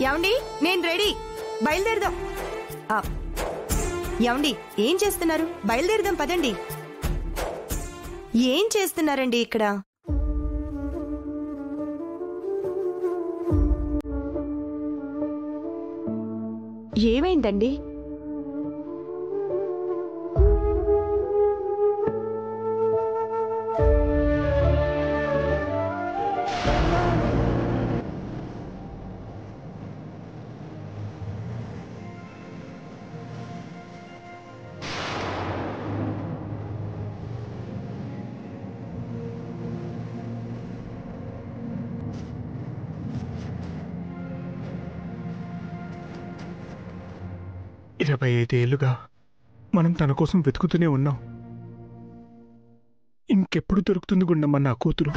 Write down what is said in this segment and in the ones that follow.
ఏమండి నేను రెడీ, బయలుదేరదాం. ఏమండి ఏం చేస్తున్నారు? బయలుదేరదాం పదండి. ఏం చేస్తున్నారండి ఇక్కడ? ఏమైందండి? ఇరవై 25 ఏళ్లుగా మనం తన కోసం వెతుకుతూనే ఉన్నాం. ఇంకెప్పుడు దొరుకుతుంది గుండమ్మ నా కూతురు?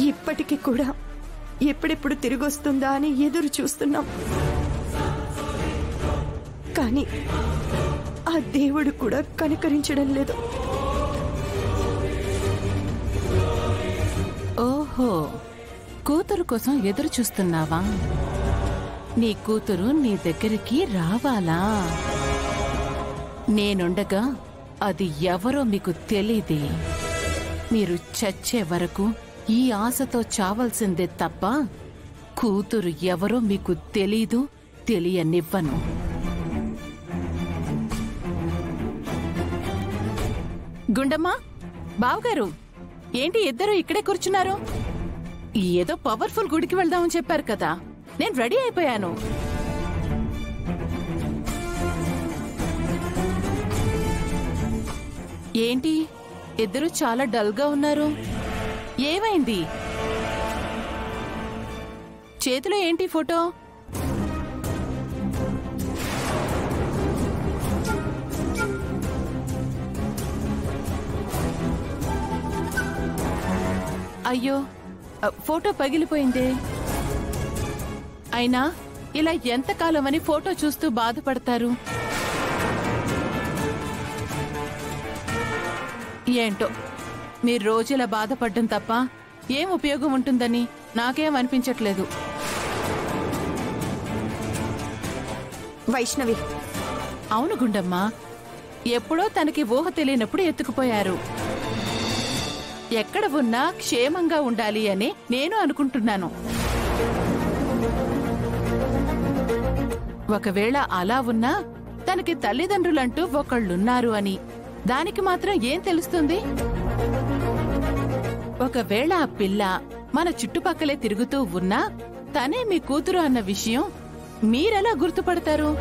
ఇప్పటికి కూడా ఎప్పుడెప్పుడు తిరిగొస్తుందా అని ఎదురు చూస్తున్నాం. కానీ ఆ దేవుడు కూడా కనికరించడం లేదు. ఓహో, కూతురు కోసం ఎదురు చూస్తున్నావా? నీ కూతురు నీ దగ్గరికి రావాలా? నేనుండగా అది ఎవరో మీకు తెలీదే. మీరు చచ్చే వరకు ఈ ఆశతో చావాల్సిందే తప్ప కూతురు ఎవరో మీకు తెలీదు, తెలియనివ్వను. గుండమ్మా, బావగారు, ఏంటి ఇద్దరు ఇక్కడే కూర్చున్నారు? ఏదో పవర్ఫుల్ గుడికి వెళ్దామని చెప్పారు కదా, నేను రెడీ అయిపోయాను. ఏంటి ఇద్దరు చాలా డల్గా ఉన్నారు? ఏమైంది? చేతిలో ఏంటి ఫోటో? అయ్యో, ఫోటో పగిలిపోయిందే. అయినా ఇలా ఎంతకాలమని ఫోటో చూస్తూ బాధపడతారు? ఏంటో, మీరు రోజులా బాధపడ్డం తప్ప ఏం ఉపయోగం ఉంటుందని నాకేం అనిపించట్లేదు. వైష్ణవి. అవును గుండమ్మ, ఎప్పుడో తనకి ఊహ తెలియనప్పుడు ఎత్తుకుపోయారు. ఎక్కడ ఉన్నా క్షేమంగా ఉండాలి అని నేను అనుకుంటున్నాను. ఒకవేళ అలా ఉన్నా తనకి తల్లిదండ్రులంటూ ఒకళ్ళున్నారు అని దానికి మాత్రం ఏం తెలుస్తుంది? ఒకవేళ ఆ పిల్ల మన చుట్టుపక్కలే తిరుగుతూ ఉన్నా తనే మీ కూతురు అన్న విషయం మీరెలా గుర్తుపడతారు?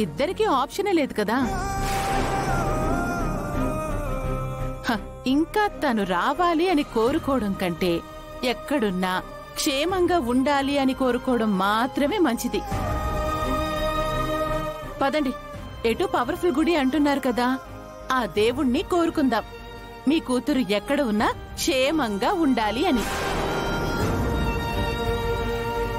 ఇద్దరికీ ఆప్షనే లేదు కదా. ఇంకా తను రావాలి అని కోరుకోవడం కంటే ఎక్కడున్నా క్షేమంగా ఉండాలి అని కోరుకోవడం మాత్రమే మంచిది. పదండి, ఎటు పవర్ఫుల్ గుడి అంటున్నారు కదా, ఆ దేవుణ్ణి కోరుకుందాం. మీ కూతురు ఎక్కడ ఉన్నా క్షేమంగా ఉండాలి అని.